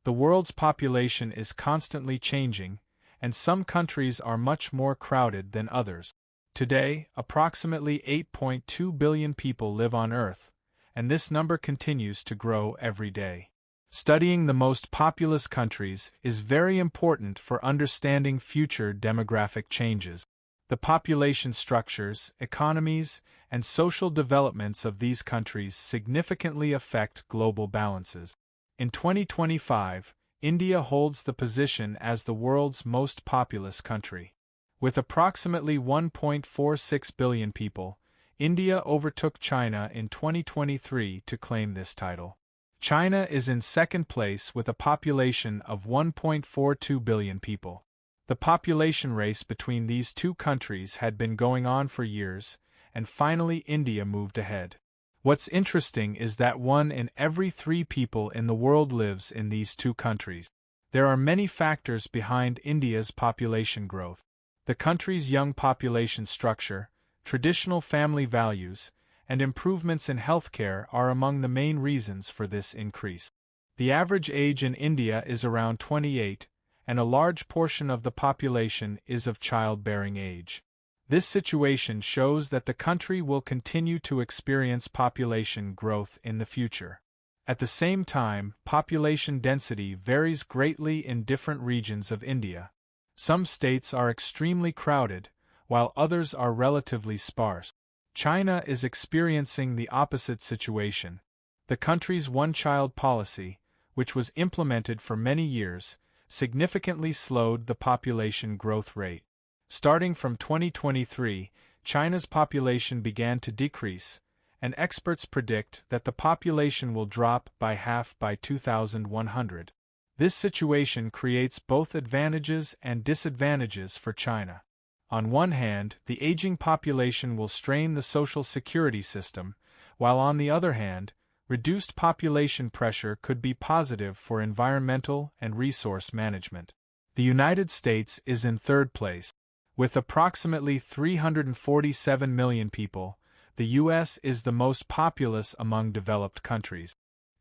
The world's population is constantly changing, and some countries are much more crowded than others. Today, approximately 8.2 billion people live on Earth, and this number continues to grow every day. Studying the most populous countries is very important for understanding future demographic changes. The population structures, economies, and social developments of these countries significantly affect global balances. In 2025, India holds the position as the world's most populous country. With approximately 1.46 billion people, India overtook China in 2023 to claim this title. China is in second place with a population of 1.42 billion people. The population race between these two countries had been going on for years, and finally India moved ahead. What's interesting is that 1 in every 3 people in the world lives in these two countries. There are many factors behind India's population growth. The country's young population structure, traditional family values, and improvements in healthcare are among the main reasons for this increase. The average age in India is around 28, and a large portion of the population is of childbearing age. This situation shows that the country will continue to experience population growth in the future. At the same time, population density varies greatly in different regions of India. Some states are extremely crowded, while others are relatively sparse. China is experiencing the opposite situation. The country's one-child policy, which was implemented for many years, significantly slowed the population growth rate. Starting from 2023, China's population began to decrease, and experts predict that the population will drop by half by 2100. This situation creates both advantages and disadvantages for China. On one hand, the aging population will strain the social security system, while on the other hand, reduced population pressure could be positive for environmental and resource management. The United States is in third place. With approximately 347 million people, the U.S. is the most populous among developed countries.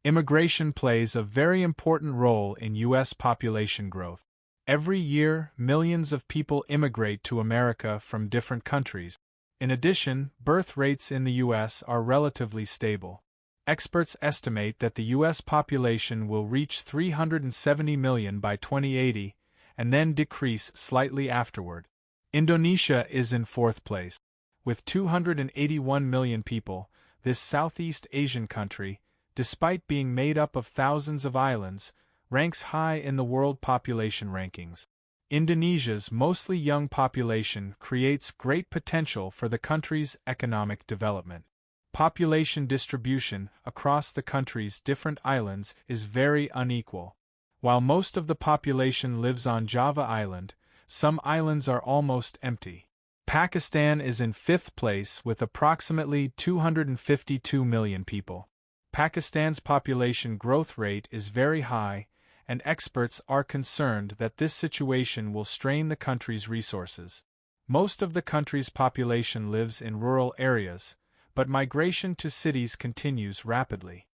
Immigration plays a very important role in U.S. population growth. Every year, millions of people immigrate to America from different countries. In addition, birth rates in the U.S. are relatively stable. Experts estimate that the U.S. population will reach 370 million by 2080, and then decrease slightly afterward. Indonesia is in fourth place. With 281 million people, this Southeast Asian country, despite being made up of thousands of islands, ranks high in the world population rankings. Indonesia's mostly young population creates great potential for the country's economic development. Population distribution across the country's different islands is very unequal. While most of the population lives on Java Island, some islands are almost empty. Pakistan is in fifth place with approximately 252 million people. Pakistan's population growth rate is very high, and experts are concerned that this situation will strain the country's resources. Most of the country's population lives in rural areas, but migration to cities continues rapidly.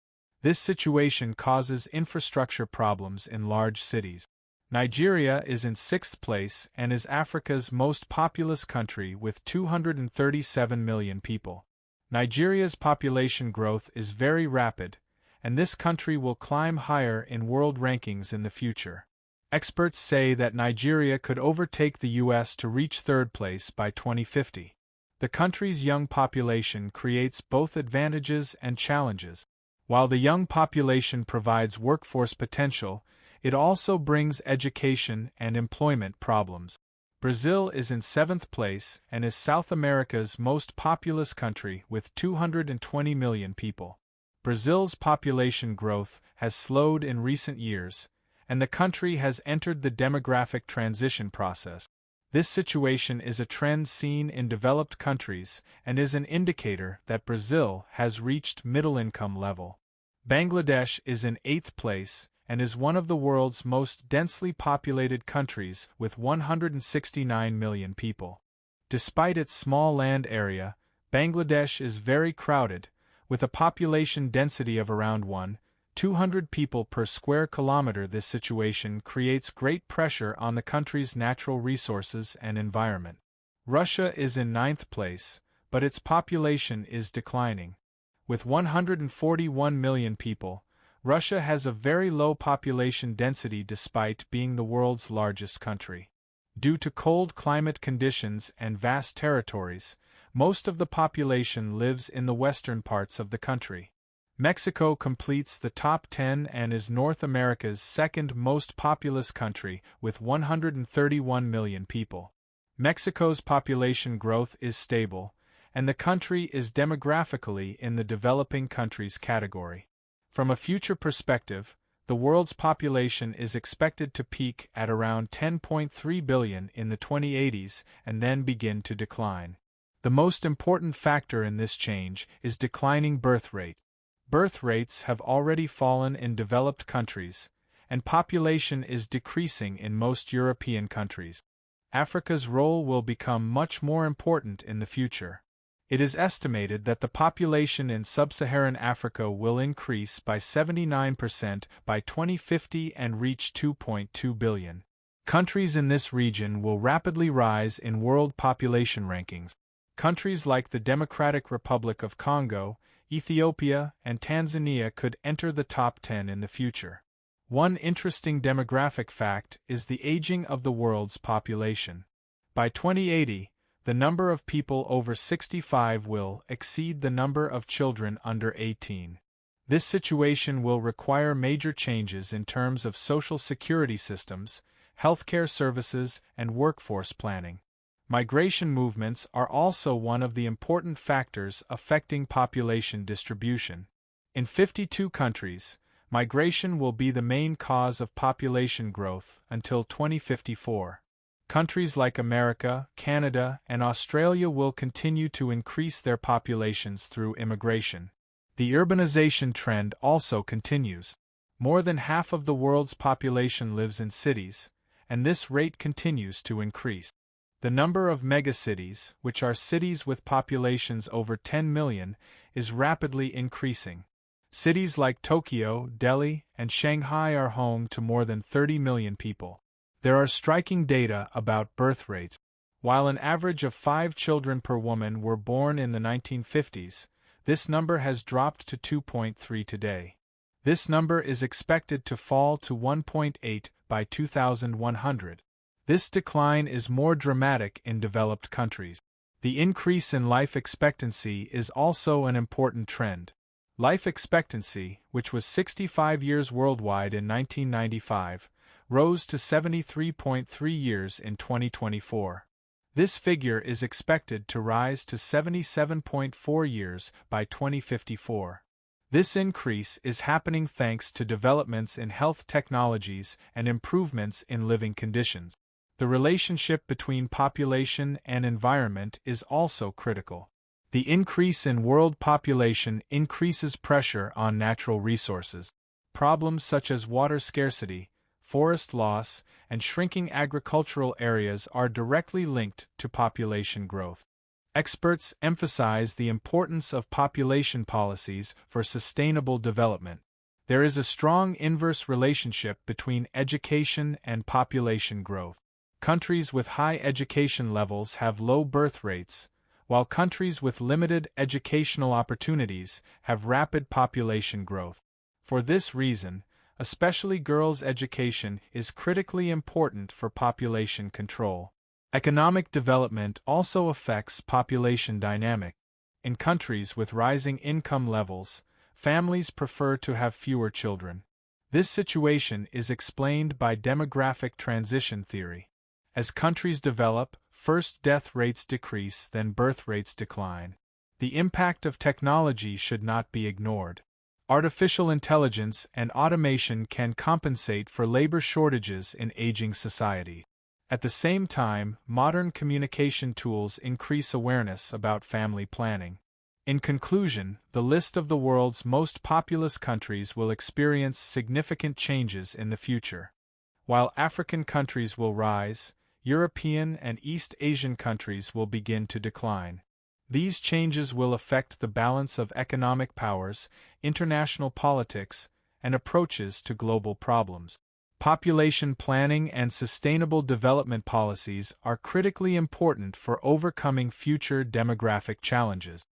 This situation causes infrastructure problems in large cities. Nigeria is in sixth place and is Africa's most populous country with 237 million people. Nigeria's population growth is very rapid, and this country will climb higher in world rankings in the future. Experts say that Nigeria could overtake the U.S. to reach third place by 2050. The country's young population creates both advantages and challenges. While the young population provides workforce potential, it also brings education and employment problems. Brazil is in seventh place and is South America's most populous country with 220 million people. Brazil's population growth has slowed in recent years, and the country has entered the demographic transition process. This situation is a trend seen in developed countries and is an indicator that Brazil has reached middle-income level. Bangladesh is in eighth place and is one of the world's most densely populated countries with 169 million people. Despite its small land area, Bangladesh is very crowded, with a population density of around 1 200 people per square kilometer. This situation creates great pressure on the country's natural resources and environment. Russia is in ninth place, but its population is declining. With 141 million people, Russia has a very low population density despite being the world's largest country. Due to cold climate conditions and vast territories, most of the population lives in the western parts of the country. Mexico completes the top 10 and is North America's second most populous country with 131 million people. Mexico's population growth is stable, and the country is demographically in the developing countries category. From a future perspective, the world's population is expected to peak at around 10.3 billion in the 2080s and then begin to decline. The most important factor in this change is declining birth rate. Birth rates have already fallen in developed countries, and population is decreasing in most European countries. Africa's role will become much more important in the future. It is estimated that the population in sub-Saharan Africa will increase by 79% by 2050 and reach 2.2 billion. Countries in this region will rapidly rise in world population rankings. Countries like the Democratic Republic of Congo, Ethiopia, and Tanzania could enter the top 10 in the future. One interesting demographic fact is the aging of the world's population. By 2080, the number of people over 65 will exceed the number of children under 18. This situation will require major changes in terms of social security systems, healthcare services, and workforce planning. Migration movements are also one of the important factors affecting population distribution. In 52 countries, migration will be the main cause of population growth until 2054. Countries like America, Canada, and Australia will continue to increase their populations through immigration. The urbanization trend also continues. More than half of the world's population lives in cities, and this rate continues to increase. The number of megacities, which are cities with populations over 10 million, is rapidly increasing. Cities like Tokyo, Delhi, and Shanghai are home to more than 30 million people. There are striking data about birth rates. While an average of 5 children per woman were born in the 1950s, this number has dropped to 2.3 today. This number is expected to fall to 1.8 by 2100. This decline is more dramatic in developed countries. The increase in life expectancy is also an important trend. Life expectancy, which was 65 years worldwide in 1995, rose to 73.3 years in 2024. This figure is expected to rise to 77.4 years by 2054. This increase is happening thanks to developments in health technologies and improvements in living conditions. The relationship between population and environment is also critical. The increase in world population increases pressure on natural resources. Problems such as water scarcity, forest loss, and shrinking agricultural areas are directly linked to population growth. Experts emphasize the importance of population policies for sustainable development. There is a strong inverse relationship between education and population growth. Countries with high education levels have low birth rates, while countries with limited educational opportunities have rapid population growth. For this reason, especially girls' education is critically important for population control. Economic development also affects population dynamic. In countries with rising income levels, families prefer to have fewer children. This situation is explained by demographic transition theory. As countries develop, first death rates decrease, then birth rates decline. The impact of technology should not be ignored. Artificial intelligence and automation can compensate for labor shortages in aging society. At the same time, modern communication tools increase awareness about family planning. In conclusion, the list of the world's most populous countries will experience significant changes in the future. While African countries will rise, European and East Asian countries will begin to decline. These changes will affect the balance of economic powers, international politics, and approaches to global problems. Population planning and sustainable development policies are critically important for overcoming future demographic challenges.